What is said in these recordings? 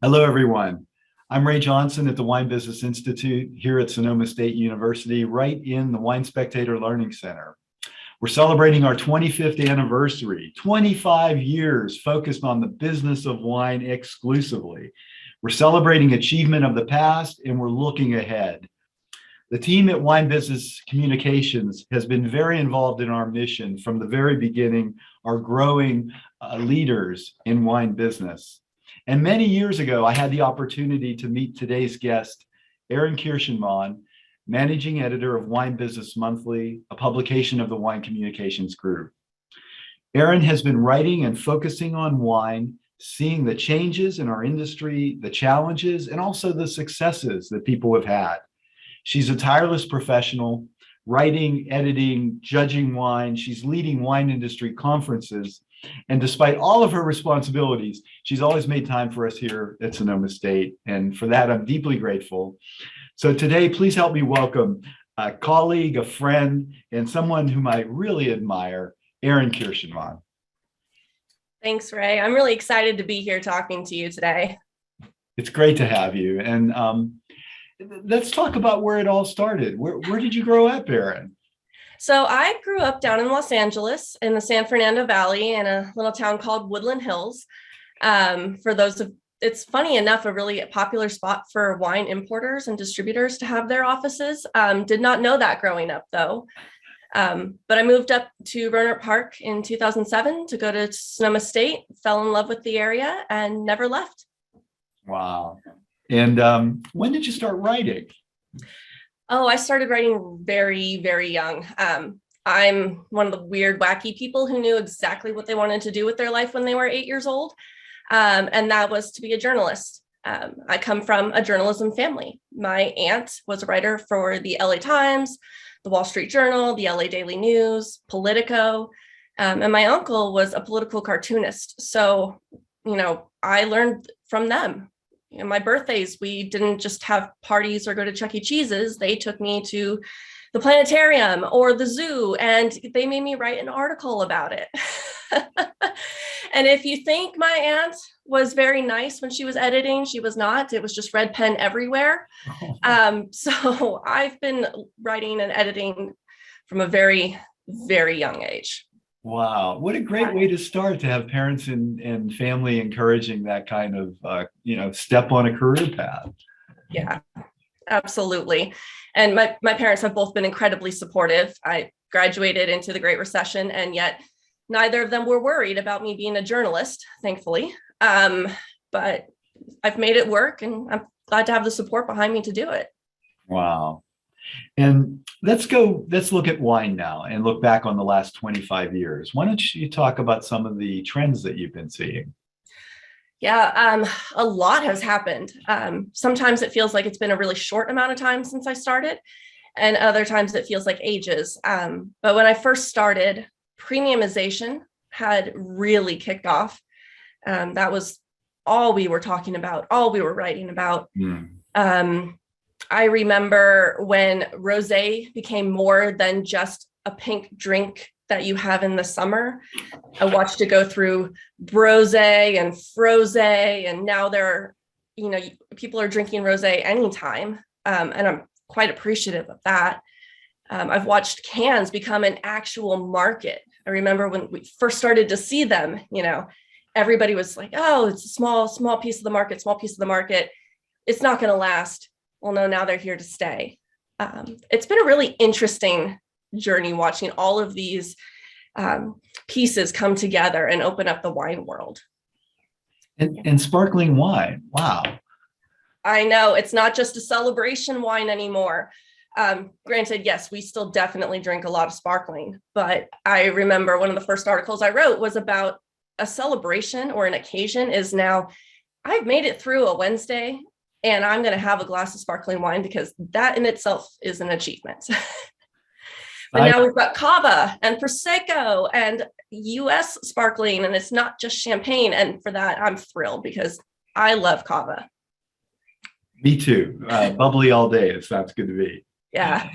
Hello, everyone. I'm Ray Johnson at the Wine Business Institute here at Sonoma State University, right in the Wine Spectator Learning Center. We're celebrating our 25th anniversary, 25 years focused on the business of wine exclusively. We're celebrating achievement of the past and we're looking ahead. The team at Wine Business Communications has been very involved in our mission from the very beginning, our growing leaders in wine business. And many years ago, I had the opportunity to meet today's guest, Erin Kirschenmann, managing editor of Wine Business Monthly, a publication of the Wine Communications Group. Erin has been writing and focusing on wine, seeing the changes in our industry, the challenges, and also the successes that people have had. She's a tireless professional, writing, editing, judging wine. She's leading wine industry conferences. And despite all of her responsibilities, she's always made time for us here at Sonoma State. And for that, I'm deeply grateful. So today, please help me welcome a colleague, a friend, and someone whom I really admire, Erin Kirschenmann. Thanks, Ray. I'm really excited to be here talking to you today. It's great to have you. And let's talk about where it all started. Where did you grow up, Erin? So I grew up down in Los Angeles in the San Fernando Valley in a little town called Woodland Hills. It's funny enough, a really popular spot for wine importers and distributors to have their offices. Did not know that growing up though. But I moved up to Rohnert Park in 2007 to go to Sonoma State, fell in love with the area and never left. Wow. And when did you start writing? Oh, I started writing very, very young. I'm one of the weird, wacky people who knew exactly what they wanted to do with their life when they were 8 years old. And that was to be a journalist. I come from a journalism family. My aunt was a writer for the LA Times, the Wall Street Journal, the LA Daily News, Politico. And my uncle was a political cartoonist. So, I learned from them. My birthdays, we didn't just have parties or go to Chuck E. Cheese's. They took me to the planetarium or the zoo, and they made me write an article about it. And if you think my aunt was very nice when she was editing, she was not. It was just red pen everywhere. So I've been writing and editing from a very, very young age. Wow, what a great way to start, to have parents and family encouraging that kind of, step on a career path. Yeah, absolutely. And my parents have both been incredibly supportive. I graduated into the Great Recession, and yet neither of them were worried about me being a journalist, thankfully. But I've made it work, and I'm glad to have the support behind me to do it. Wow. And let's look at wine now and look back on the last 25 years. Why don't you talk about some of the trends that you've been seeing? Yeah, a lot has happened. Sometimes it feels like it's been a really short amount of time since I started, and other times it feels like ages. But when I first started, premiumization had really kicked off. That was all we were talking about, all we were writing about. I remember when rosé became more than just a pink drink that you have in the summer. I watched it go through brosé and frosé, and now people are drinking rosé anytime, and I'm quite appreciative of that. I've watched cans become an actual market. I remember when we first started to see them, everybody was like, oh, it's a small piece of the market, small piece of the market. It's not going to last. Well, no, now they're here to stay. It's been a really interesting journey watching all of these pieces come together and open up the wine world. And sparkling wine. Wow. I know it's not just a celebration wine anymore. Granted, yes, we still definitely drink a lot of sparkling, but I remember one of the first articles I wrote was about a celebration or an occasion is now, I've made it through a Wednesday and I'm going to have a glass of sparkling wine, because that in itself is an achievement. But now we've got Cava and Prosecco and US sparkling, and it's not just champagne. And for that, I'm thrilled because I love Cava. Me too. Bubbly all day. It sounds good to me. Yeah.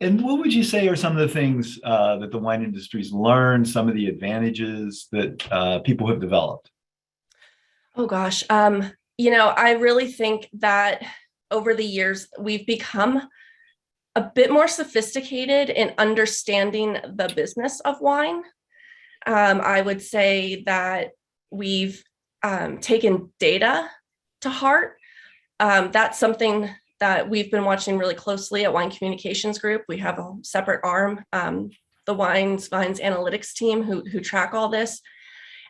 And what would you say are some of the things that the wine industry's learned, some of the advantages that people have developed? Oh gosh. I really think that over the years we've become a bit more sophisticated in understanding the business of wine. I would say that we've taken data to heart. That's something that we've been watching really closely at Wine Communications Group. We have a separate arm, the Vines Analytics team, who track all this.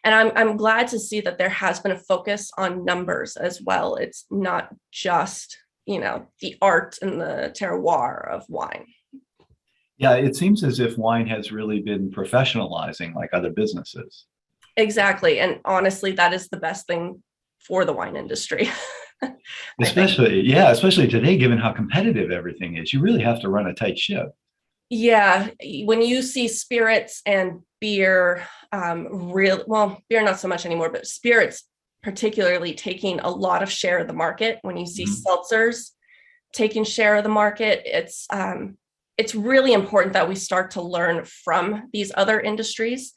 And I'm glad to see that there has been a focus on numbers as well. It's not just, the art and the terroir of wine. Yeah, it seems as if wine has really been professionalizing like other businesses. Exactly. And honestly, that is the best thing for the wine industry. I think. Especially today, given how competitive everything is, you really have to run a tight ship. Yeah, when you see spirits and beer, beer not so much anymore, but spirits particularly taking a lot of share of the market. When you see seltzers taking share of the market, it's really important that we start to learn from these other industries,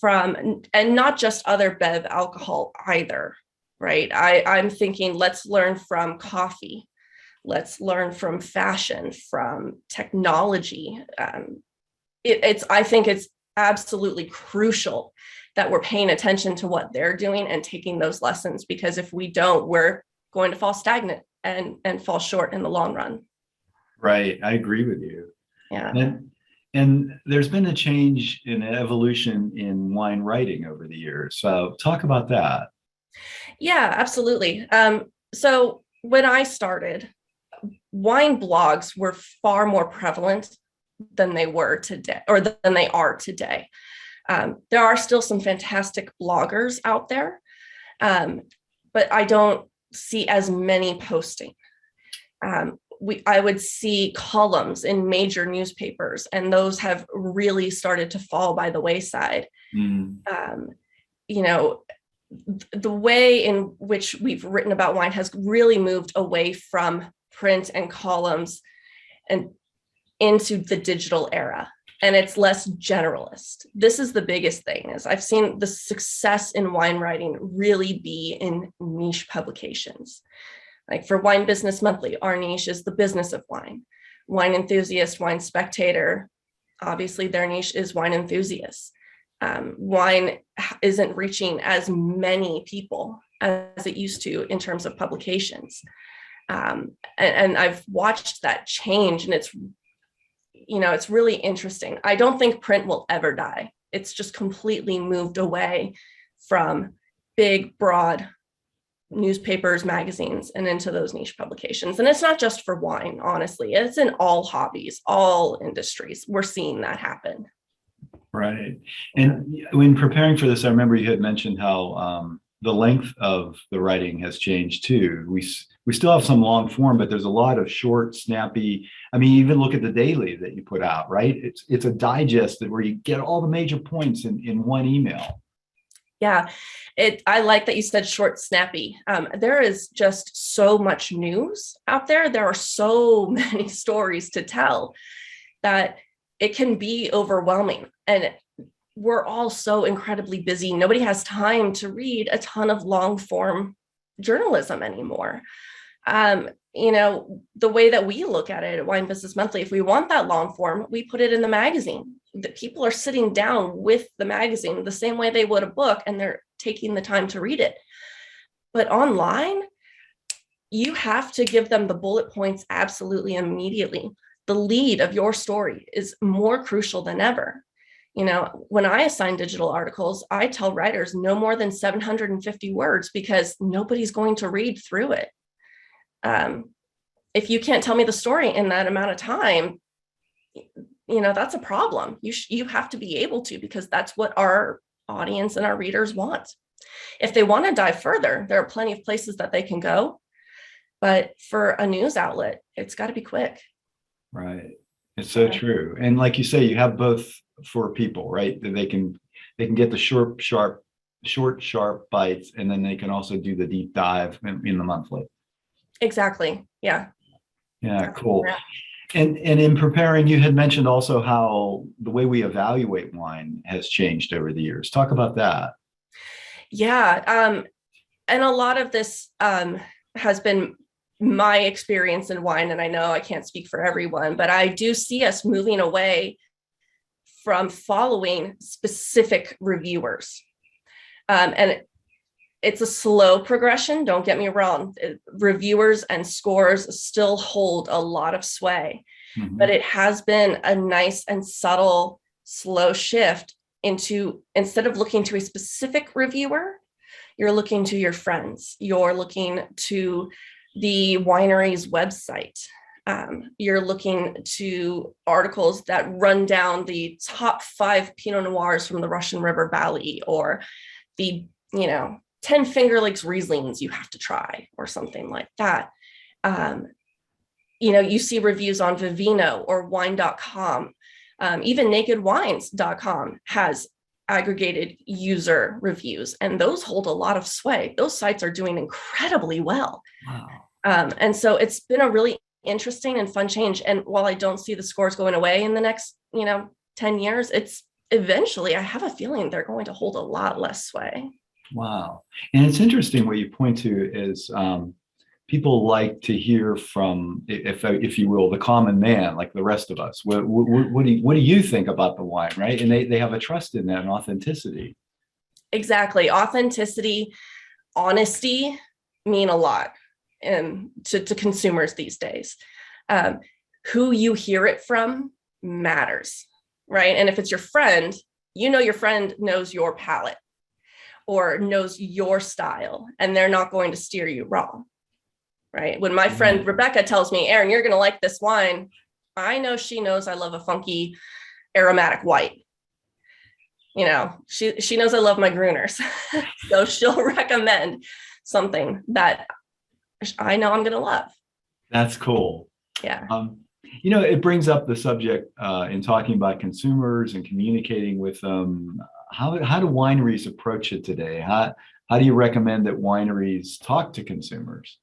and not just other bev alcohol either, right? I'm thinking, let's learn from coffee. Let's learn from fashion, from technology. I think it's absolutely crucial that we're paying attention to what they're doing and taking those lessons, because if we don't, we're going to fall stagnant and fall short in the long run. Right. I agree with you. Yeah. And there's been a change in evolution in wine writing over the years. So talk about that. Yeah, absolutely. So when I started, wine blogs were far more prevalent than they were today, or than they are today. There are still some fantastic bloggers out there, but I don't see as many posting. I would see columns in major newspapers, and those have really started to fall by the wayside. You know, the way in which we've written about wine has really moved away from print and columns and into the digital era, and it's less generalist. This is the biggest thing, is I've seen the success in wine writing really be in niche publications. Like for Wine Business Monthly, our niche is the business of wine. Wine Enthusiast, Wine Spectator, obviously their niche is wine enthusiasts. Wine isn't reaching as many people as it used to in terms of publications. And I've watched that change, and it's really interesting. I don't think print will ever die. It's just completely moved away from big, broad newspapers, magazines, and into those niche publications. And it's not just for wine, honestly. It's in all hobbies, all industries. We're seeing that happen. Right. And when preparing for this, I remember you had mentioned how the length of the writing has changed too. We still have some long form, but there's a lot of short, snappy. I mean, even look at the daily that you put out, right? It's a digest where you get all the major points in one email. Yeah, I like that you said short, snappy. There is just so much news out there. There are so many stories to tell that it can be overwhelming. And we're all so incredibly busy. Nobody has time to read a ton of long form journalism anymore. The way that we look at it at Wine Business Monthly, if we want that long form, we put it in the magazine. That people are sitting down with the magazine the same way they would a book, and they're taking the time to read it. But online, you have to give them the bullet points absolutely immediately. The lead of your story is more crucial than ever. When I assign digital articles, I tell writers no more than 750 words, because nobody's going to read through it. If you can't tell me the story in that amount of time, that's a problem. You have to be able to, because that's what our audience and our readers want. If they want to dive further, there are plenty of places that they can go. But for a news outlet, it's got to be quick. Right. It's so true. And like you say, you have both for people, right? That they can get the short, sharp bites, and then they can also do the deep dive in the monthly. Exactly. Yeah. Yeah, cool. And in preparing, you had mentioned also how the way we evaluate wine has changed over the years. Talk about that. Yeah. and a lot of this has been my experience in wine, and I know I can't speak for everyone, but I do see us moving away from following specific reviewers. And it's a slow progression, don't get me wrong. Reviewers and scores still hold a lot of sway, but it has been a nice and subtle, slow shift into, instead of looking to a specific reviewer, you're looking to your friends, you're looking to the winery's website. You're looking to articles that run down the top 5 Pinot Noirs from the Russian River Valley, or the, 10 Finger Lakes Rieslings you have to try, or something like that. You see reviews on Vivino or wine.com. Even nakedwines.com has aggregated user reviews, and those hold a lot of sway. Those sites are doing incredibly well. Wow. And so it's been a really interesting and fun change. And while I don't see the scores going away in the next, 10 years, it's eventually, I have a feeling they're going to hold a lot less sway. Wow. And it's interesting what you point to is people like to hear from, if you will, the common man, like the rest of us. What do you think about the wine, right? And they have a trust in that and authenticity. Exactly. Authenticity, honesty mean a lot to consumers these days. Who you hear it from matters, right? And if it's your friend, your friend knows your palate or knows your style, and they're not going to steer you wrong, right? When my friend Rebecca tells me, Erin, you're going to like this wine, I know she knows I love a funky aromatic white. She knows I love my Gruners. So she'll recommend something that I know I'm going to love. That's cool. Yeah. It brings up the subject in talking about consumers and communicating with them. How do wineries approach it today? How do you recommend that wineries talk to consumers?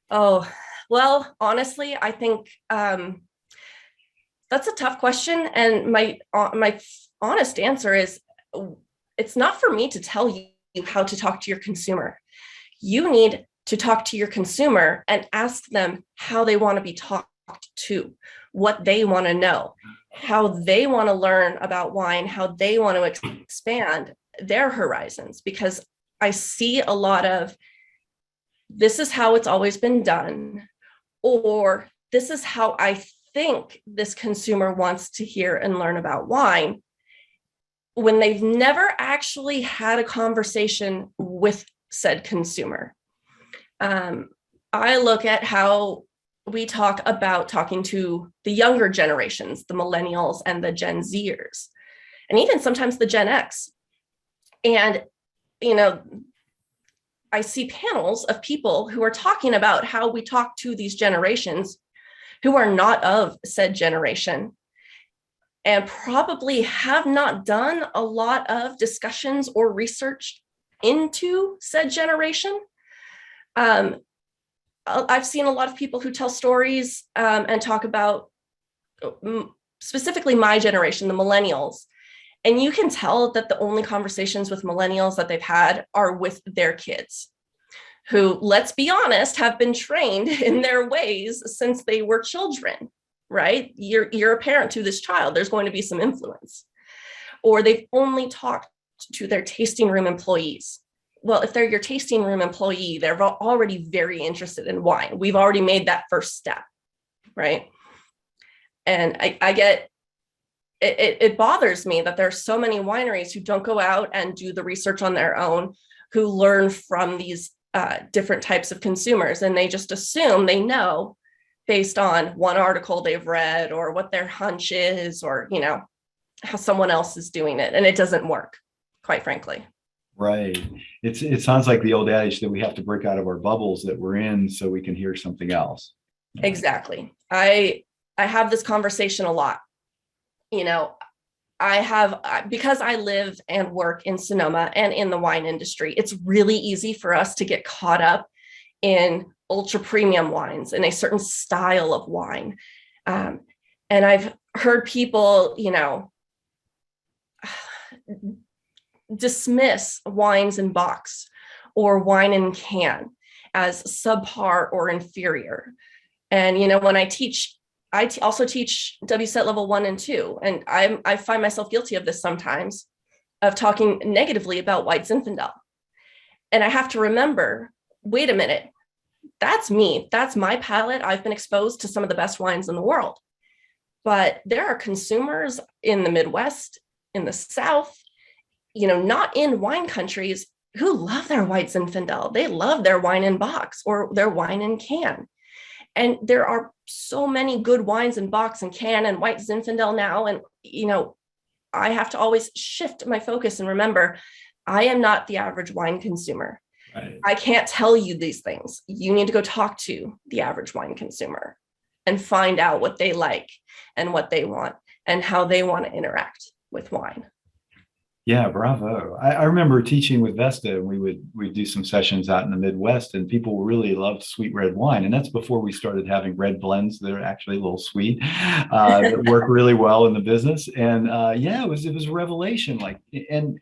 Oh, well, honestly, I think that's a tough question. And my honest answer is, it's not for me to tell you how to talk to your consumer. You need to talk to your consumer and ask them how they want to be talked to, what they want to know, how they want to learn about wine, how they want to expand their horizons. Because I see a lot of, this is how it's always been done, or this is how I think this consumer wants to hear and learn about wine, when they've never actually had a conversation with said consumer. I look at how we talk about talking to the younger generations, the millennials and the Gen Zers, and even sometimes the Gen X. And, I see panels of people who are talking about how we talk to these generations who are not of said generation, and probably have not done a lot of discussions or research into said generation. I've seen a lot of people who tell stories and talk about specifically my generation, the millennials. And you can tell that the only conversations with millennials that they've had are with their kids, who, let's be honest, have been trained in their ways since they were children, right? You're a parent to this child, there's going to be some influence. Or they've only talked to their tasting room employees. Well, if they're your tasting room employee, they're already very interested in wine. We've already made that first step, right? And I get, it bothers me that there are so many wineries who don't go out and do the research on their own, who learn from these different types of consumers, and they just assume they know based on one article they've read or what their hunch is, or, how someone else is doing it. And it doesn't work, quite frankly. Right. It sounds like the old adage that we have to break out of our bubbles that we're in so we can hear something else. Exactly. I have this conversation a lot. Because I live and work in Sonoma and in the wine industry, it's really easy for us to get caught up in ultra premium wines and a certain style of wine. And I've heard people, dismiss wines in box or wine in can as subpar or inferior. And, when I teach, also teach WSET level 1 and 2. And I find myself guilty of this sometimes, of talking negatively about white Zinfandel. And I have to remember, wait a minute, that's me. That's my palate. I've been exposed to some of the best wines in the world. But there are consumers in the Midwest, in the South, not in wine countries, who love their white Zinfandel. They love their wine in box or their wine in can. And there are so many good wines in box and can and white Zinfandel now. And, I have to always shift my focus and remember, I am not the average wine consumer. Right. I can't tell you these things. You need to go talk to the average wine consumer and find out what they like and what they want and how they want to interact with wine. Yeah, bravo. I remember teaching with Vesta, and we'd do some sessions out in the Midwest, and people really loved sweet red wine. And that's before we started having red blends that are actually a little sweet, that work really well in the business. And it was a revelation. And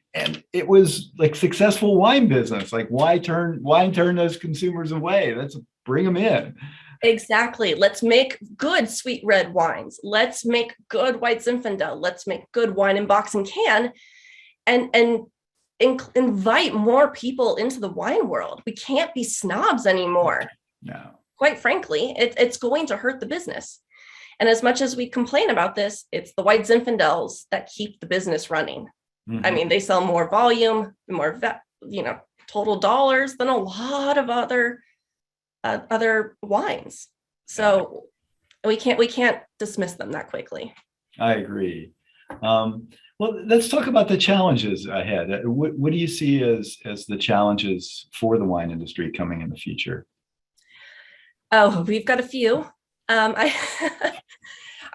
it was like successful wine business. Like, why turn those consumers away? Let's bring them in. Exactly. Let's make good sweet red wines. Let's make good white Zinfandel. Let's make good wine in box and can. And invite more people into the wine world. We can't be snobs anymore. No. Quite frankly, it's going to hurt the business. And as much as we complain about this, it's the white Zinfandels that keep the business running. Mm-hmm. I mean, they sell more volume, more total dollars than a lot of other wines. So we can't dismiss them that quickly. I agree. Well, let's talk about the challenges ahead. What do you see as the challenges for the wine industry coming in the future? Oh, we've got a few. I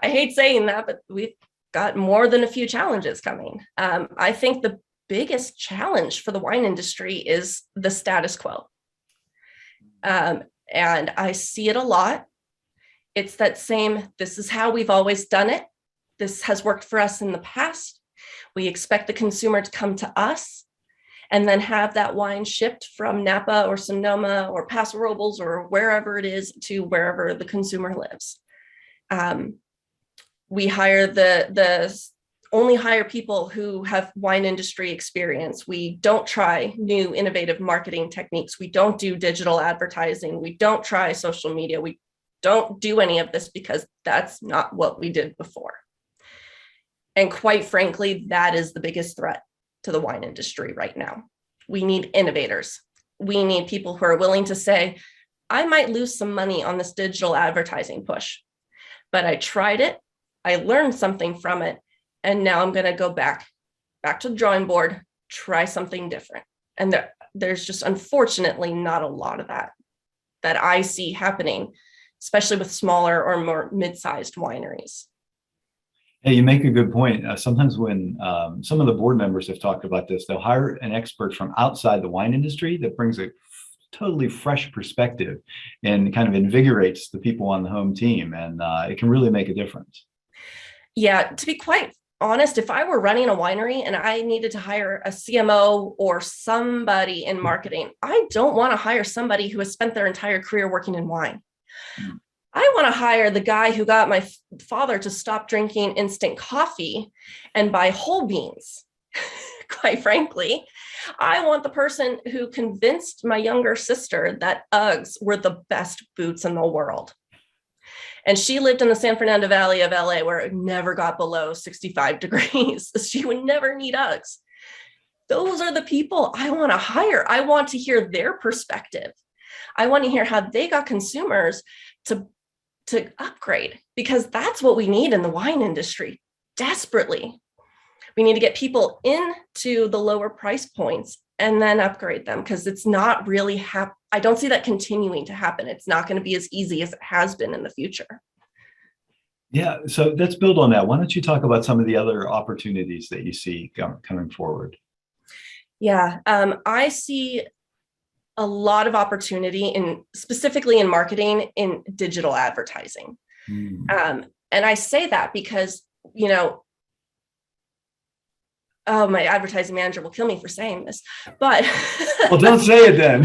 hate saying that, but we've got more than a few challenges coming. I think the biggest challenge for the wine industry is the status quo. And I see it a lot. It's that same, this is how we've always done it. This has worked for us in the past. We expect the consumer to come to us and then have that wine shipped from Napa or Sonoma or Paso Robles or wherever it is to wherever the consumer lives. We only hire people who have wine industry experience. We don't try new innovative marketing techniques. We don't do digital advertising. We don't try social media. We don't do any of this because that's not what we did before. And quite frankly, that is the biggest threat to the wine industry right now. We need innovators. We need people who are willing to say, I might lose some money on this digital advertising push, but I tried it. I learned something from it. And now I'm going to go back to the drawing board, try something different. And there's just unfortunately not a lot of that I see happening, especially with smaller or more mid-sized wineries. Hey, you make a good point. Sometimes when some of the board members have talked about this, they'll hire an expert from outside the wine industry that brings a totally fresh perspective and kind of invigorates the people on the home team. And it can really make a difference. Yeah, to be quite honest, if I were running a winery and I needed to hire a CMO or somebody in marketing, I don't want to hire somebody who has spent their entire career working in wine. I want to hire the guy who got my father to stop drinking instant coffee and buy whole beans. Quite frankly, I want the person who convinced my younger sister that Uggs were the best boots in the world. And she lived in the San Fernando Valley of LA where it never got below 65 degrees. She would never need Uggs. Those are the people I want to hire. I want to hear their perspective. I want to hear how they got consumers to upgrade, because that's what we need in the wine industry desperately. We need to get people into the lower price points and then upgrade them, because it's not really I don't see that continuing to happen. It's not going to be as easy as it has been in the future. Yeah, so let's build on that. Why don't you talk about some of the other opportunities that you see coming forward? Yeah, I see a lot of opportunity specifically in marketing in digital advertising. And I say that because, oh, my advertising manager will kill me for saying this, but Well, don't say it then.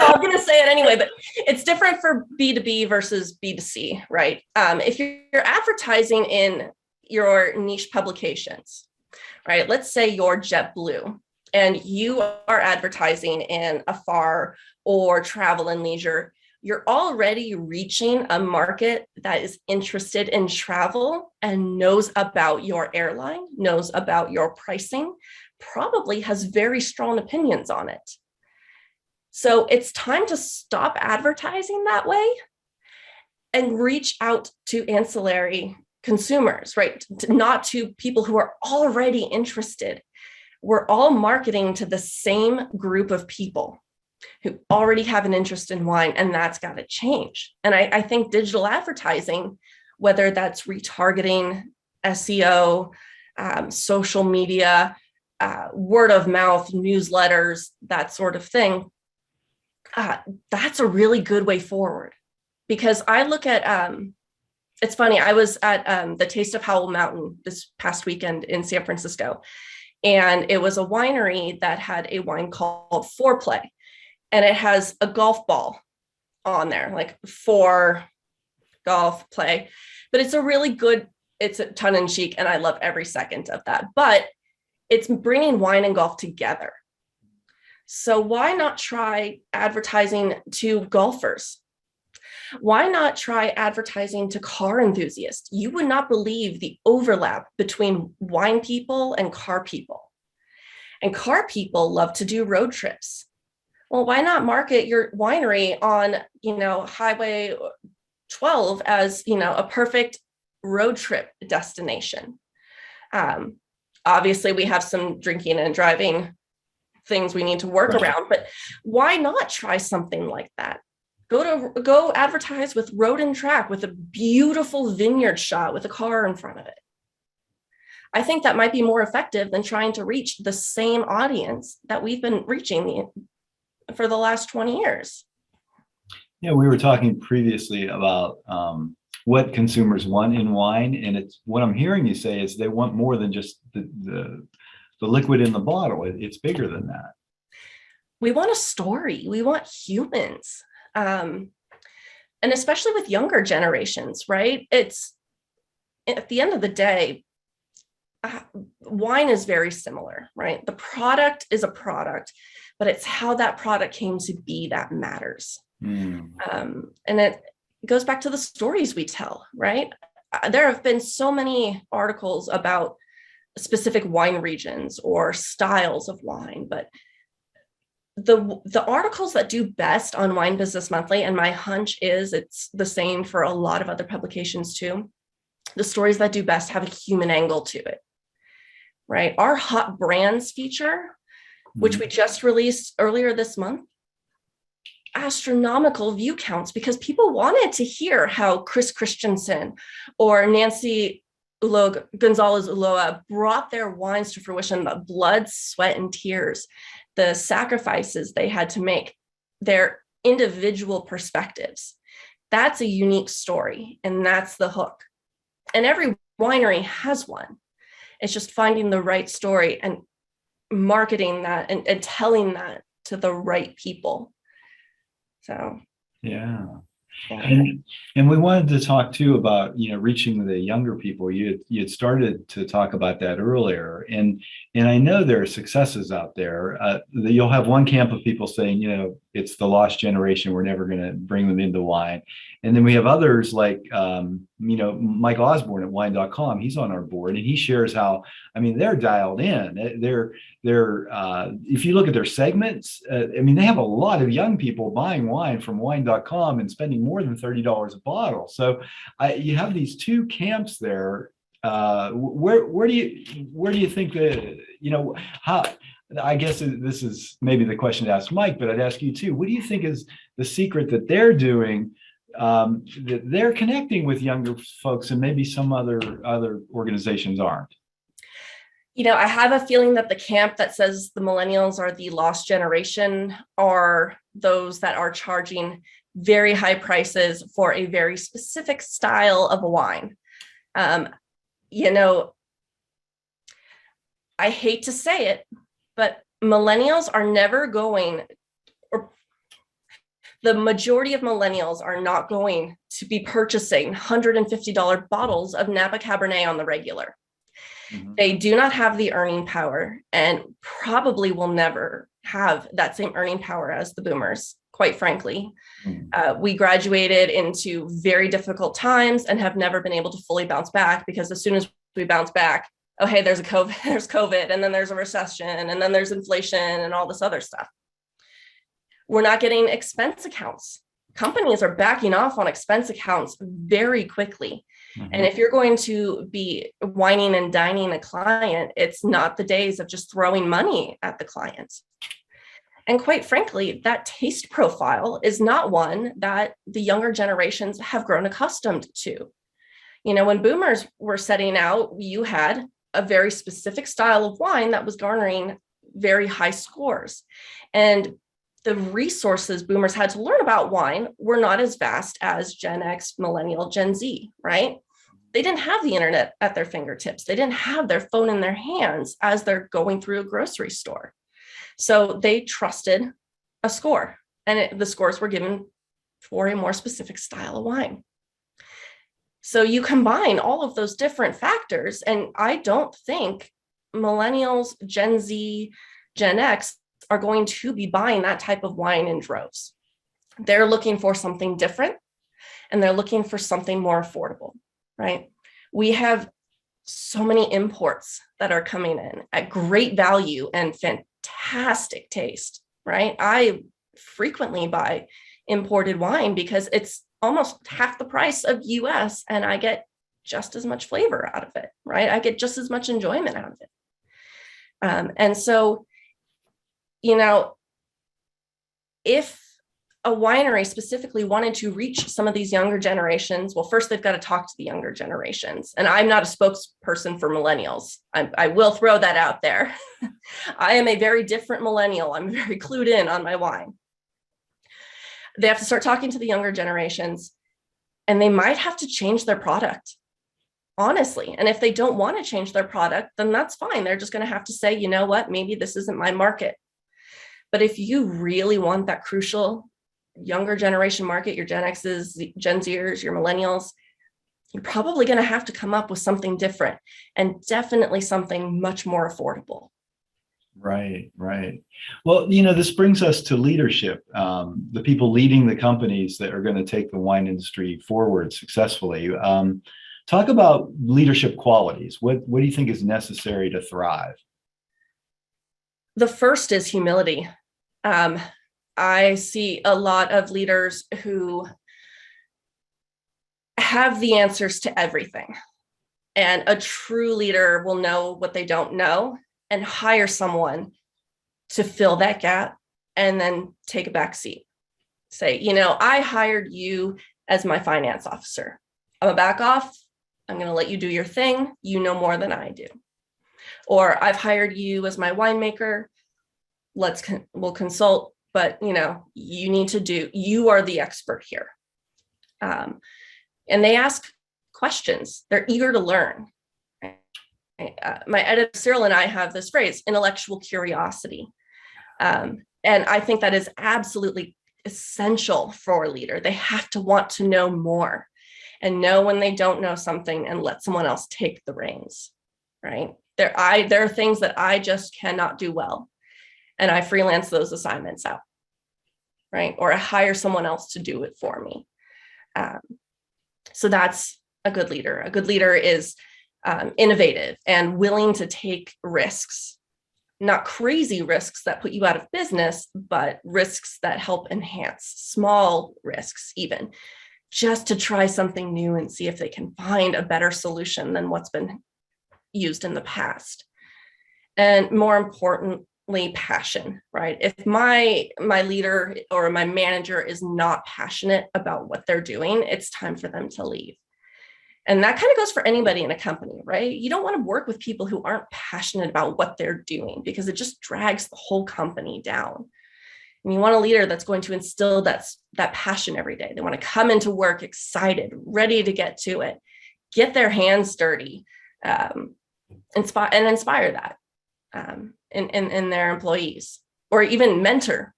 I'm going to say it anyway, but it's different for B2B versus B2C, right? If you're advertising in your niche publications, right? Let's say you're JetBlue and you are advertising in Afar or Travel and Leisure. You're already reaching a market that is interested in travel and knows about your airline, knows about your pricing, probably has very strong opinions on it. So it's time to stop advertising that way and reach out to ancillary consumers, right? Not to people who are already interested. We're all marketing to the same group of people who already have an interest in wine, and that's got to change. And I think digital advertising, whether that's retargeting, SEO, social media, word of mouth, newsletters, that sort of thing, that's a really good way forward. Because I look at, it's funny, I was at the Taste of Howell Mountain this past weekend in San Francisco, and it was a winery that had a wine called Foreplay. And it has a golf ball on there, like for golf play. But it's a really good, it's a tongue in cheek, and I love every second of that. But it's bringing wine and golf together. So why not try advertising to golfers? Why not try advertising to car enthusiasts? You would not believe the overlap between wine people and car people. And car people love to do road trips. Well, why not market your winery on, Highway 12 as, a perfect road trip destination? Obviously, we have some drinking and driving things we need to work around, but why not try something like that? Go advertise with Road and Track with a beautiful vineyard shot with a car in front of it. I think that might be more effective than trying to reach the same audience that we've been reaching for the last 20 years. Yeah, we were talking previously about what consumers want in wine, and it's what I'm hearing you say is they want more than just the liquid in the bottle. It's bigger than that. We want a story. We want humans, and especially with younger generations, right? It's at the end of the day, wine is very similar, right? The product is a product, but it's how that product came to be that matters. And it goes back to the stories we tell, right? There have been so many articles about specific wine regions or styles of wine, but the articles that do best on Wine Business Monthly, and my hunch is it's the same for a lot of other publications too, the stories that do best have a human angle to it, right? Our Hot Brands feature, which we just released earlier this month, astronomical view counts because people wanted to hear how Chris Christensen or Nancy Gonzalez Ulloa brought their wines to fruition, the blood, sweat, and tears, the sacrifices they had to make, their individual perspectives. That's a unique story, and that's the hook. And every winery has one. It's just finding the right story and marketing that and telling that to the right people. So yeah. And we wanted to talk too about reaching the younger people. You had started to talk about that earlier, and I know there are successes out there. You'll have one camp of people saying it's the lost generation, we're never going to bring them into wine, and then we have others like Mike Osborne at wine.com. He's on our board, and he shares how they're dialed in. They're if you look at their segments, they have a lot of young people buying wine from wine.com and spending more than $30 a bottle. So you have these two camps there. Where do you think that, how, I guess this is maybe the question to ask Mike, but I'd ask you too. What do you think is the secret that they're doing, that they're connecting with younger folks and maybe some other organizations aren't? I have a feeling that the camp that says the millennials are the lost generation are those that are charging very high prices for a very specific style of wine. I hate to say it, but millennials are never going, or the majority of millennials are not going to be purchasing $150 bottles of Napa Cabernet on the regular. Mhm. They do not have the earning power and probably will never have that same earning power as the boomers, quite frankly. We graduated into very difficult times and have never been able to fully bounce back, because as soon as we bounce back, oh, hey, there's COVID, and then there's a recession, and then there's inflation and all this other stuff. We're not getting expense accounts. Companies are backing off on expense accounts very quickly. And if you're going to be wining and dining a client, it's not the days of just throwing money at the client. And quite frankly, that taste profile is not one that the younger generations have grown accustomed to. You know, when boomers were setting out, you had a very specific style of wine that was garnering very high scores. And the resources boomers had to learn about wine were not as vast as Gen X, Millennial, Gen Z, right? They didn't have the internet at their fingertips. They didn't have their phone in their hands as they're going through a grocery store. So they trusted a score, and the scores were given for a more specific style of wine. So you combine all of those different factors, and I don't think millennials, Gen Z, Gen X are going to be buying that type of wine in droves. They're looking for something different, and they're looking for something more affordable, right? We have so many imports that are coming in at great value and fantastic taste, right? I frequently buy imported wine because it's almost half the price of US, and I get just as much flavor out of it, right? I get just as much enjoyment out of it. And so, you know, if a winery specifically wanted to reach some of these younger generations, well, first they've got to talk to the younger generations. And I'm not a spokesperson for millennials. I will throw that out there. I am a very different millennial. I'm very clued in on my wine. They have to start talking to the younger generations, and they might have to change their product, honestly. And if they don't want to change their product, then that's fine. They're just going to have to say, you know what, maybe this isn't my market. But if you really want that crucial younger generation market, your Gen X's, Gen Zers, your millennials, you're probably going to have to come up with something different, and definitely something much more affordable. Right, right. Well, you know, this brings us to leadership, the people leading the companies that are going to take the wine industry forward successfully. Talk about leadership qualities. What do you think is necessary to thrive? The first is humility. I see a lot of leaders who have the answers to everything. And a true leader will know what they don't know and hire someone to fill that gap, and then take a back seat. Say, you know, I hired you as my finance officer. I'm a back off. I'm going to let you do your thing. You know more than I do. Or I've hired you as my winemaker. We'll consult, but you know, you are the expert here. And they ask questions. They're eager to learn. My editor, Cyril, and I have this phrase, intellectual curiosity. And I think that is absolutely essential for a leader. They have to want to know more and know when they don't know something and let someone else take the reins, right? There are things that I just cannot do well, and I freelance those assignments out, right? Or I hire someone else to do it for me. So that's a good leader. A good leader is innovative and willing to take risks, not crazy risks that put you out of business, but risks that help enhance, small risks even, just to try something new and see if they can find a better solution than what's been used in the past. And more importantly, passion, right? If my leader or my manager is not passionate about what they're doing, it's time for them to leave. And that kind of goes for anybody in a company, right? You don't want to work with people who aren't passionate about what they're doing, because it just drags the whole company down. And you want a leader that's going to instill that passion every day. They want to come into work excited, ready to get to it, get their hands dirty, inspire that. in their employees, or even mentor,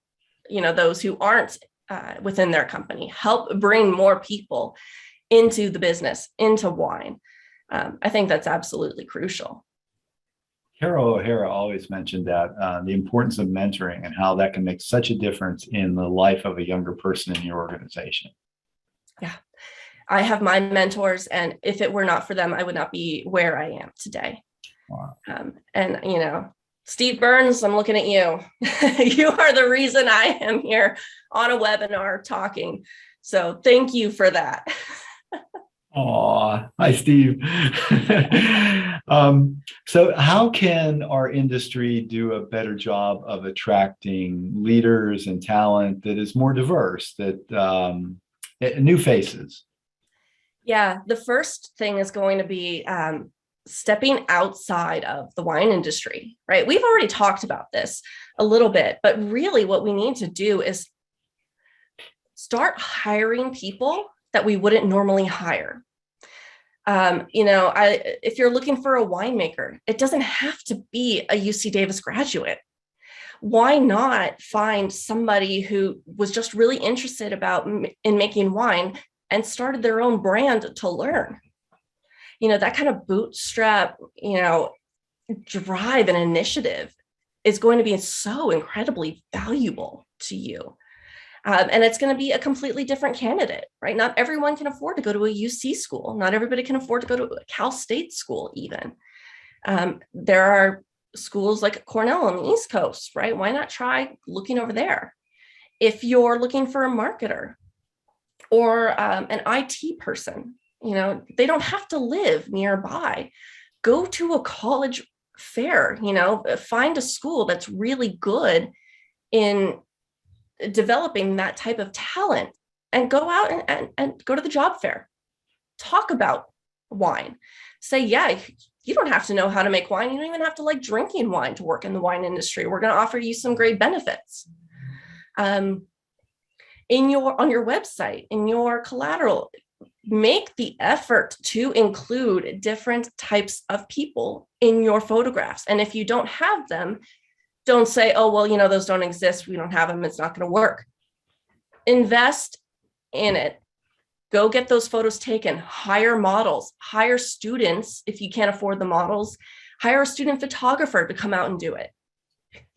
those who aren't within their company, help bring more people into the business, into wine. I think that's absolutely crucial. Carol O'Hara always mentioned that the importance of mentoring and how that can make such a difference in the life of a younger person in your organization. Yeah, I have my mentors, and if it were not for them, I would not be where I am today. Wow. And Steve Burns, I'm looking at you. You are the reason I am here on a webinar talking. So thank you for that. Aw, hi, Steve. So how can our industry do a better job of attracting leaders and talent that is more diverse, that new faces? Yeah, the first thing is going to be stepping outside of the wine industry, right? We've already talked about this a little bit, but really what we need to do is start hiring people that we wouldn't normally hire. If you're looking for a winemaker, it doesn't have to be a UC Davis graduate. Why not find somebody who was just really interested in making wine and started their own brand to learn? That kind of bootstrap, drive and initiative is going to be so incredibly valuable to you. And it's going to be a completely different candidate, right? Not everyone can afford to go to a UC school. Not everybody can afford to go to a Cal State school even. There are schools like Cornell on the East Coast, right? Why not try looking over there? If you're looking for a marketer or an IT person, they don't have to live nearby. Go to a college fair, find a school that's really good in developing that type of talent, and go out and go to the job fair. Talk about wine. Say, yeah, you don't have to know how to make wine. You don't even have to like drinking wine to work in the wine industry. We're going to offer you some great benefits. On your website, in your collateral, make the effort to include different types of people in your photographs. And if you don't have them, don't say, oh, well, those don't exist. We don't have them. It's not going to work. Invest in it. Go get those photos taken. Hire models. Hire students. If you can't afford the models, hire a student photographer to come out and do it.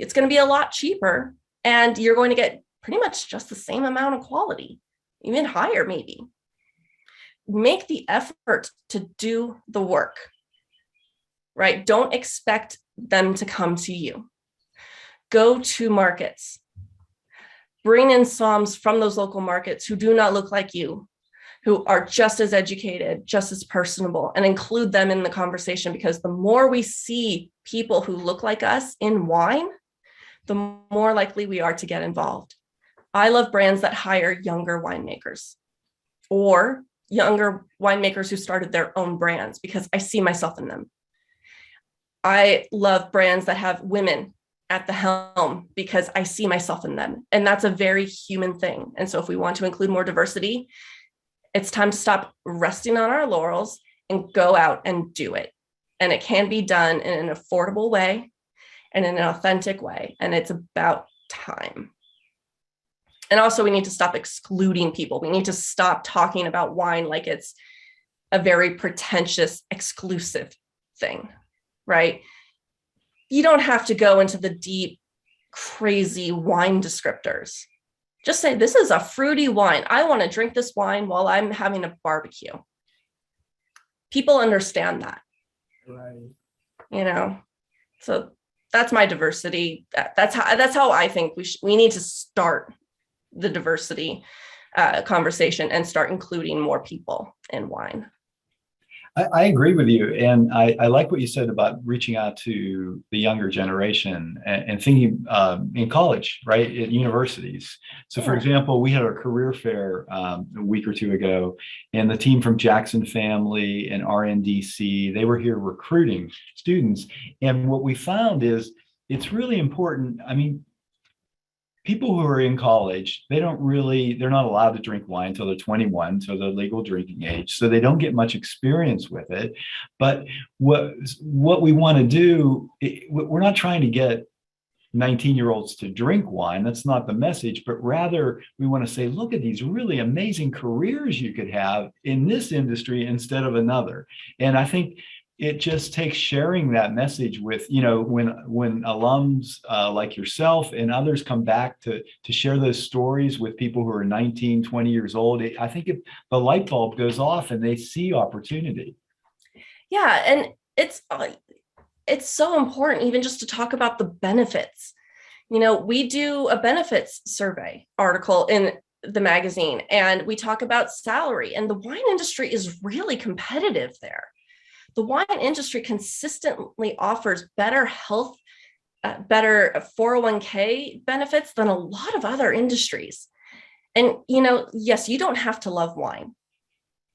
It's going to be a lot cheaper, and you're going to get pretty much just the same amount of quality, even higher maybe. Make the effort to do the work, right? Don't expect them to come to you. Go to markets. Bring in somms from those local markets who do not look like you, who are just as educated, just as personable, and include them in the conversation, because the more we see people who look like us in wine, the more likely we are to get involved. I love brands that hire younger winemakers or younger winemakers who started their own brands, because I see myself in them. I love brands that have women at the helm, because I see myself in them. And that's a very human thing. And so if we want to include more diversity, it's time to stop resting on our laurels and go out and do it. And it can be done in an affordable way and in an authentic way. And it's about time. And also, we need to stop excluding people. We need to stop talking about wine like it's a very pretentious, exclusive thing, right? You don't have to go into the deep, crazy wine descriptors. Just say, this is a fruity wine. I want to drink this wine while I'm having a barbecue. People understand that. Right. So that's my diversity. That's how I think we need to start the diversity conversation and start including more people in wine. I agree with you. And I like what you said about reaching out to the younger generation and thinking in college, right, at universities. So, for example, we had a career fair a week or two ago, and the team from Jackson Family and RNDC, they were here recruiting students. And what we found is it's really important. I mean, people who are in college, they're not allowed to drink wine until they're 21, so the legal drinking age. So they don't get much experience with it. But what we want to do, we're not trying to get 19-year-olds to drink wine. That's not the message, but rather we want to say, look at these really amazing careers you could have in this industry instead of another. And I think it just takes sharing that message with, when alums like yourself and others come back to share those stories with people who are 19, 20 years old. I think if the light bulb goes off and they see opportunity. Yeah. And it's so important even just to talk about the benefits. We do a benefits survey article in the magazine, and we talk about salary, and the wine industry is really competitive there. The wine industry consistently offers better health, better 401k benefits than a lot of other industries. And, yes, you don't have to love wine,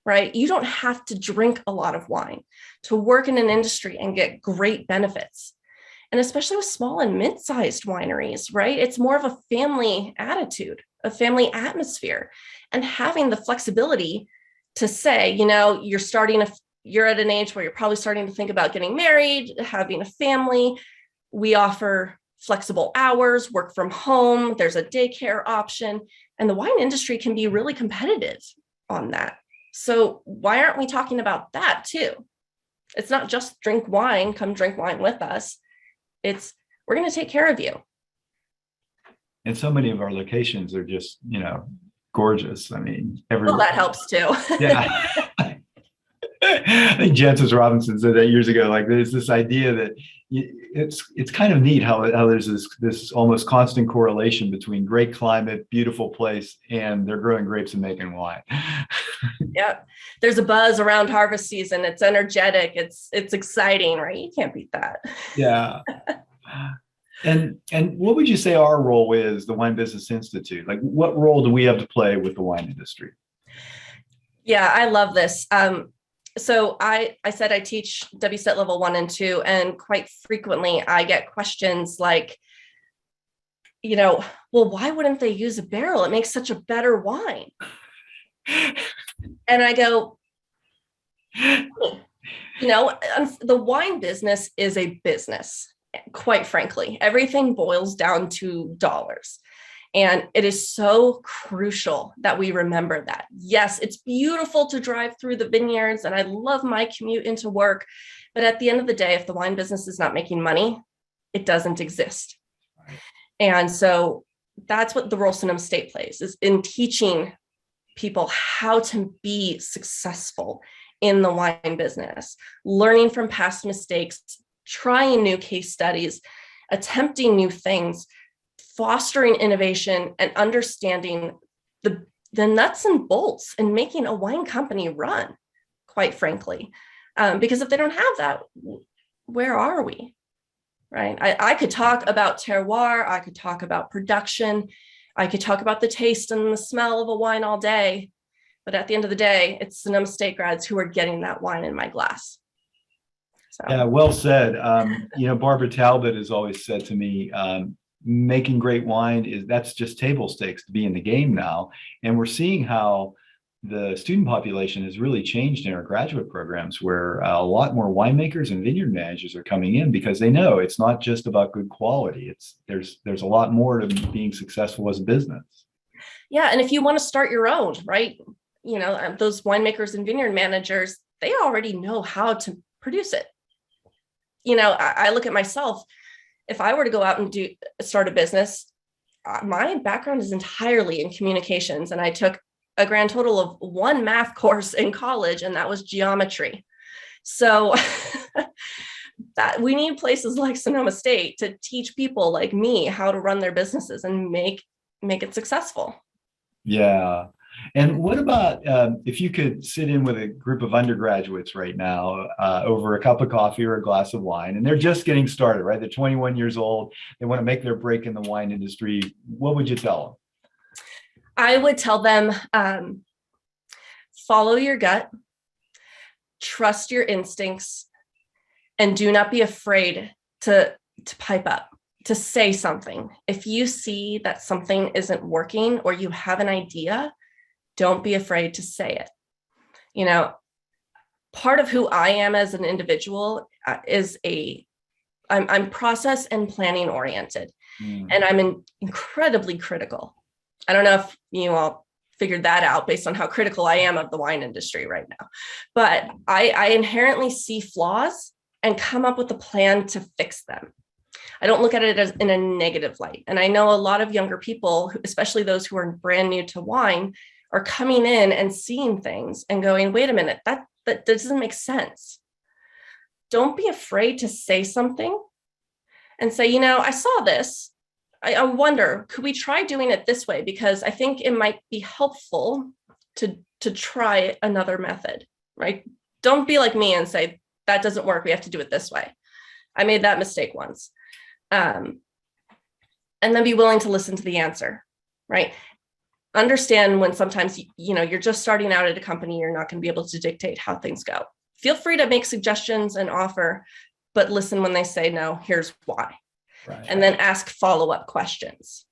right? You don't have to drink a lot of wine to work in an industry and get great benefits. And especially with small and mid-sized wineries, right? It's more of a family attitude, a family atmosphere, and having the flexibility to say, you're at an age where you're probably starting to think about getting married, having a family. We offer flexible hours, work from home. There's a daycare option, and the wine industry can be really competitive on that. So why aren't we talking about that too? It's not just drink wine, come drink wine with us. It's, we're going to take care of you. And so many of our locations are just, gorgeous. I mean, Well, that helps too. Yeah. I think Jancis Robinson said that years ago. Like, there's this idea that it's kind of neat how there's this almost constant correlation between great climate, beautiful place, and they're growing grapes and making wine. Yeah, there's a buzz around harvest season. It's energetic. It's exciting, right? You can't beat that. Yeah. And what would you say our role is, the Wine Business Institute? Like, what role do we have to play with the wine industry? Yeah, I love this. So I said I teach WSET level 1 and 2, and quite frequently I get questions like, well, why wouldn't they use a barrel? It makes such a better wine. And I go, the wine business is a business, quite frankly. Everything boils down to dollars. And it is so crucial that we remember that. Yes, it's beautiful to drive through the vineyards, and I love my commute into work. But at the end of the day, if the wine business is not making money, it doesn't exist. Right. And so that's what the role Sonoma State plays, is in teaching people how to be successful in the wine business, learning from past mistakes, trying new case studies, attempting new things, fostering innovation, and understanding the nuts and bolts and making a wine company run, quite frankly. Because if they don't have that, where are we? Right? I could talk about terroir, I could talk about production, I could talk about the taste and the smell of a wine all day, but at the end of the day, it's Sonoma State grads who are getting that wine in my glass. So. Yeah, well said. Barbara Talbot has always said to me, making great wine that's just table stakes to be in the game now. And we're seeing how the student population has really changed in our graduate programs, where a lot more winemakers and vineyard managers are coming in because they know it's not just about good quality. There's a lot more to being successful as a business. Yeah. And if you want to start your own, right? Those winemakers and vineyard managers, they already know how to produce it. I look at myself. If I were to go out and start a business, my background is entirely in communications, and I took a grand total of one math course in college, and that was geometry. So that we need places like Sonoma State to teach people like me how to run their businesses and make it successful. Yeah. And what about if you could sit in with a group of undergraduates right now over a cup of coffee or a glass of wine, and they're just getting started, right? They're 21 years old. They want to make their break in the wine industry. What would you tell them? I would tell them, follow your gut, trust your instincts, and do not be afraid to pipe up. to say something. If you see that something isn't working or you have an idea, don't be afraid to say it. You know, part of who I am as an individual is I'm process and planning oriented, and I'm incredibly critical. I don't know if you all figured that out based on how critical I am of the wine industry right now, but I inherently see flaws and come up with a plan to fix them. I don't look at it as in a negative light. And I know a lot of younger people, especially those who are brand new to wine, are coming in and seeing things and going, wait a minute, that doesn't make sense. Don't be afraid to say something and say, you know, I saw this. I wonder, could we try doing it this way? Because I think it might be helpful to try another method, right? Don't be like me and say, that doesn't work. We have to do it this way. I made that mistake once. And then be willing to listen to the answer, right? Understand when sometimes, you're just starting out at a company, you're not going to be able to dictate how things go. Feel free to make suggestions and offer, but listen when they say, no, here's why. Right. And then ask follow-up questions.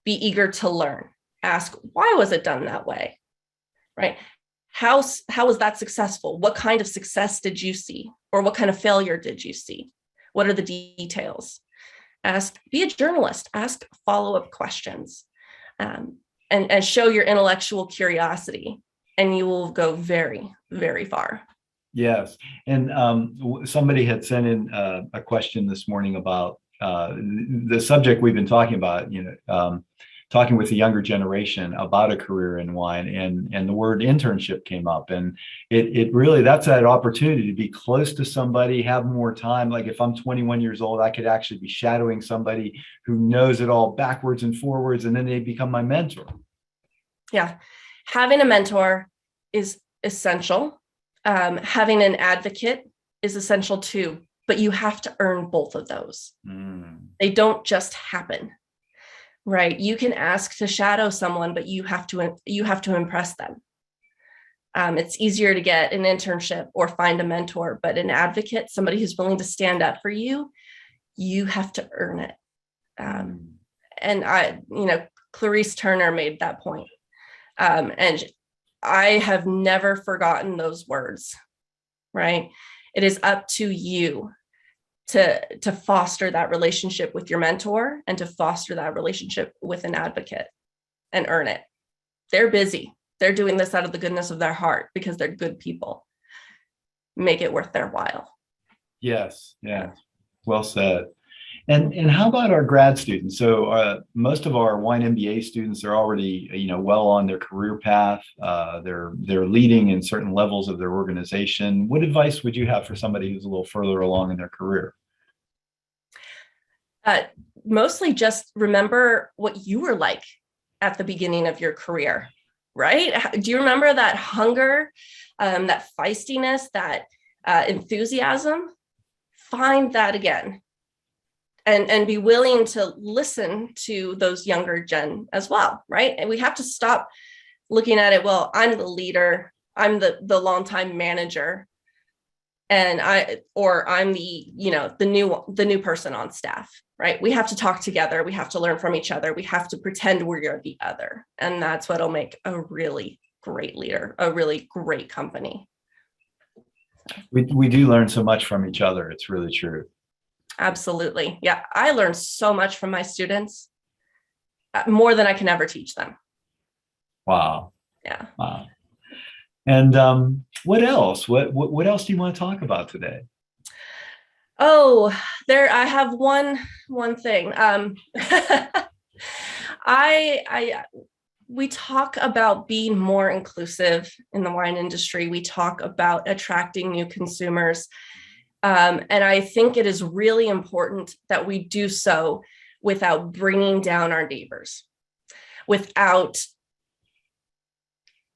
Be eager to learn. Ask, why was it done that way? Right? How was that successful? What kind of success did you see? Or what kind of failure did you see? What are the details? Be a journalist, ask follow-up questions, and show your intellectual curiosity, and you will go very, very far. Yes. And somebody had sent in a question this morning about the subject we've been talking about, talking with the younger generation about a career in wine, and the word internship came up, and it really, that's that opportunity to be close to somebody, have more time. Like if I'm 21 years old, I could actually be shadowing somebody who knows it all backwards and forwards, and then they become my mentor. Yeah. Having a mentor is essential. Having an advocate is essential too, but you have to earn both of those. They don't just happen. Right. You can ask to shadow someone, but you have to impress them. It's easier to get an internship or find a mentor, but an advocate, somebody who's willing to stand up for you, you have to earn it. And Clarice Turner made that point. And I have never forgotten those words, right? It is up to you to foster that relationship with your mentor and to foster that relationship with an advocate and earn it. They're busy. They're doing this out of the goodness of their heart because they're good people. Make it worth their while. Yes. Yeah. Well said. And how about our grad students? So most of our wine MBA students are already, well on their career path. They're leading in certain levels of their organization. What advice would you have for somebody who's a little further along in their career? Mostly just remember what you were like at the beginning of your career, right? Do you remember that hunger, that feistiness, that enthusiasm? Find that again. And be willing to listen to those younger gen as well, right? And we have to stop looking at it, well, I'm the leader, I'm the longtime manager, and I'm the new person on staff, right? We have to talk together, we have to learn from each other, we have to pretend we're the other. And that's what'll make a really great leader, a really great company. We do learn so much from each other. It's really true. Absolutely. Yeah. I learned so much from my students, more than I can ever teach them. Wow. Yeah. Wow. And what else? What else do you want to talk about today? Oh, I have one thing. We talk about being more inclusive in the wine industry. We talk about attracting new consumers. And I think it is really important that we do so without bringing down our neighbors, without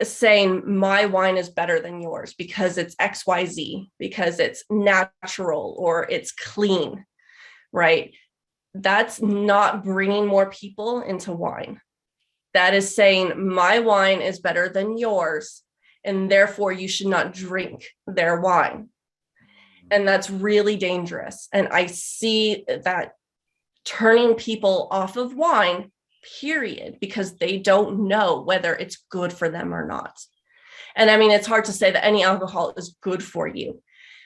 saying my wine is better than yours because it's XYZ, because it's natural or it's clean, right? That's not bringing more people into wine. That is saying my wine is better than yours, and therefore you should not drink their wine. And that's really dangerous. And I see that turning people off of wine, period, because they don't know whether it's good for them or not. And I mean, it's hard to say that any alcohol is good for you,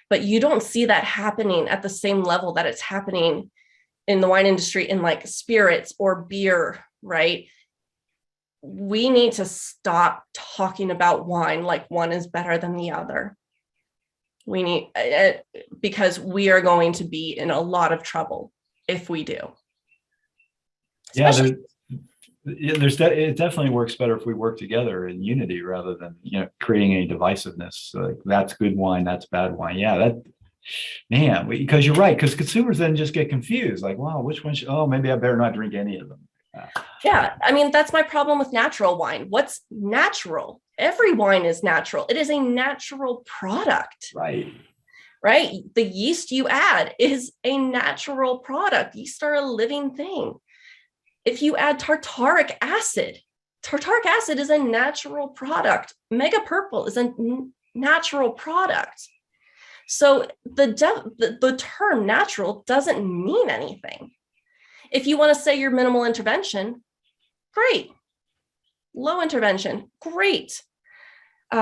but you don't see that happening at the same level that it's happening in the wine industry in like spirits or beer, right? We need to stop talking about wine like one is better than the other. We need, because we are going to be in a lot of trouble if we do. Especially- it definitely works better if we work together in unity rather than, creating any divisiveness. Like, that's good wine, that's bad wine. Yeah, because you're right. Because consumers then just get confused. Like, wow, which one maybe I better not drink any of them. Yeah, I mean, that's my problem with natural wine. What's natural? Every wine is natural. It is a natural product. Right. The yeast you add is a natural product. Yeast are a living thing. If you add tartaric acid is a natural product. Mega Purple is a natural product. So the term natural doesn't mean anything. If you want to say you're minimal intervention, great. Low intervention, great. We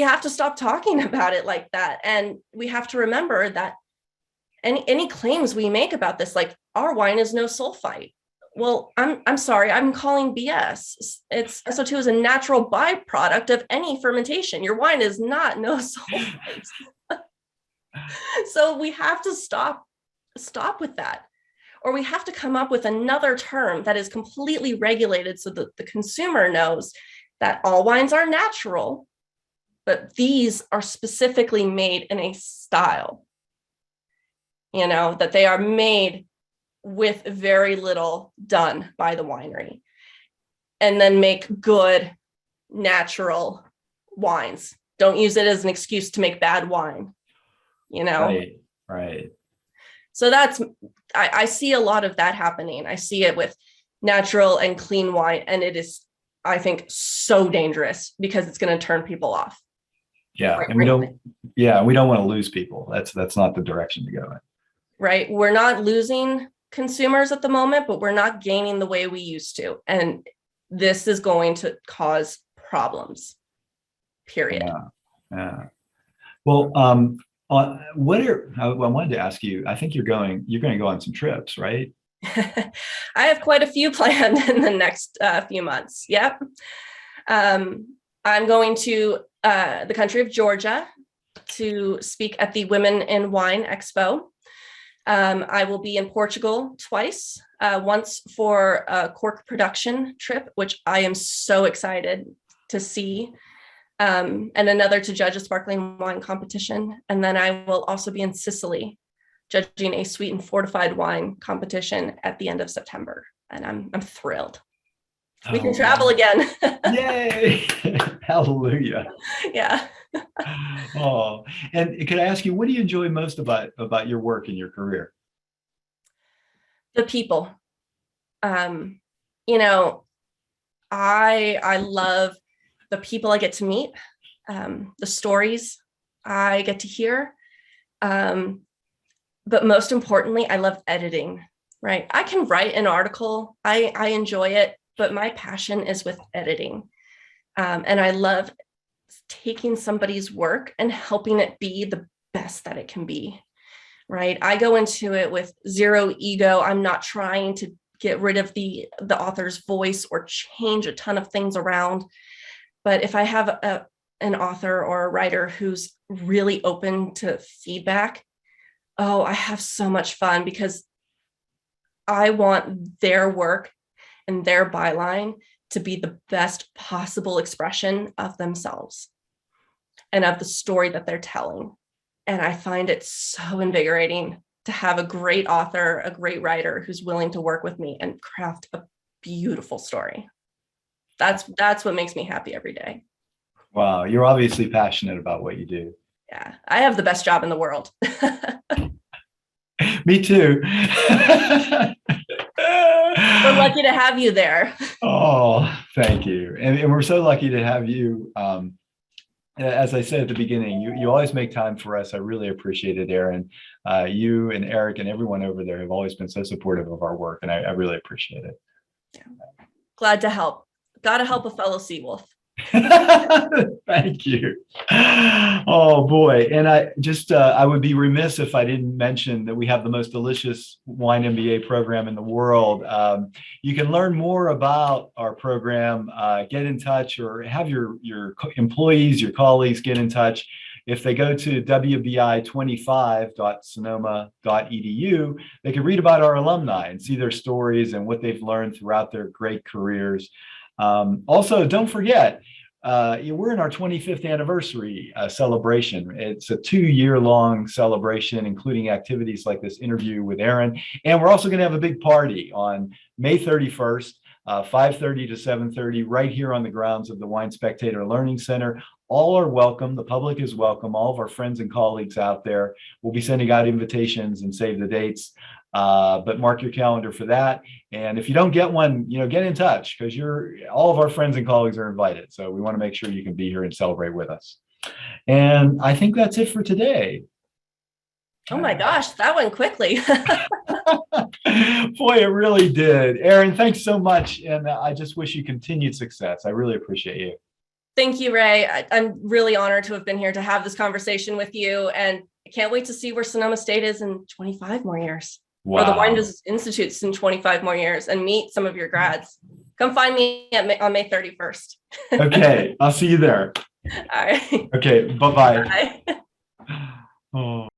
have to stop talking about it like that. And we have to remember that any claims we make about this, like our wine is no sulfite. Well, I'm sorry, I'm calling BS. SO2 is a natural byproduct of any fermentation. Your wine is not no sulfite. So we have to stop with that. Or we have to come up with another term that is completely regulated so that the consumer knows that all wines are natural, but these are specifically made in a style, that they are made with very little done by the winery, and then make good natural wines. Don't use it as an excuse to make bad wine, Right. So I see a lot of that happening. I see it with natural and clean wine, and it is, I think, so dangerous because it's going to turn people off. Yeah, and we don't want to lose people. That's not the direction to go in. Right. We're not losing consumers at the moment, but we're not gaining the way we used to. And this is going to cause problems, period. Yeah. Well, I wanted to ask you, I think you're going to go on some trips, right? I have quite a few planned in the next few months. Yep. I'm going to the country of Georgia to speak at the Women in Wine Expo. I will be in Portugal twice, once for a cork production trip, which I am so excited to see, and another to judge a sparkling wine competition. And then I will also be in Sicily judging a sweet and fortified wine competition at the end of September. And I'm thrilled. We can travel again. Yay! Hallelujah. Yeah. Oh, and could I ask you, what do you enjoy most about your work and your career? The people. I love the people I get to meet, the stories I get to hear. But most importantly, I love editing, right? I can write an article. I enjoy it, but my passion is with editing. And I love taking somebody's work and helping it be the best that it can be, right? I go into it with zero ego. I'm not trying to get rid of the author's voice or change a ton of things around. But if I have an author or a writer who's really open to feedback, I have so much fun because I want their work and their byline to be the best possible expression of themselves and of the story that they're telling. And I find it so invigorating to have a great author, a great writer who's willing to work with me and craft a beautiful story. That's what makes me happy every day. Wow, you're obviously passionate about what you do. Yeah, I have the best job in the world. Me too. We're lucky to have you there. Oh, thank you. And we're so lucky to have you as I said at the beginning, you always make time for us. I really appreciate it, Erin. You and Eric and everyone over there have always been so supportive of our work, and I really appreciate it. Glad to help. Got to help a fellow Seawolf. Thank you. Oh boy. And I would be remiss if I didn't mention that we have the most delicious wine MBA program in the world. You can learn more about our program, get in touch, or have your employees, your colleagues get in touch. If they go to wbi25.sonoma.edu, they can read about our alumni and see their stories and what they've learned throughout their great careers. Also, don't forget, we're in our 25th anniversary celebration. It's a 2-year-long celebration, including activities like this interview with Erin. And we're also going to have a big party on May 31st, 5:30 to 7:30, right here on the grounds of the Wine Spectator Learning Center. All are welcome. The public is welcome. All of our friends and colleagues out there. We'll be sending out invitations and save the dates. But mark your calendar for that. And if you don't get one, get in touch, because all of our friends and colleagues are invited. So we want to make sure you can be here and celebrate with us. And I think that's it for today. Oh my gosh, that went quickly. Boy, it really did. Erin, thanks so much. And I just wish you continued success. I really appreciate you. Thank you, Ray. I'm really honored to have been here to have this conversation with you. And I can't wait to see where Sonoma State is in 25 more years. Wow. Or the Wine Business Institute's in 25 more years, and meet some of your grads. Come find me on May 31st. Okay, I'll see you there. All right. Okay, bye-bye. Bye. Oh.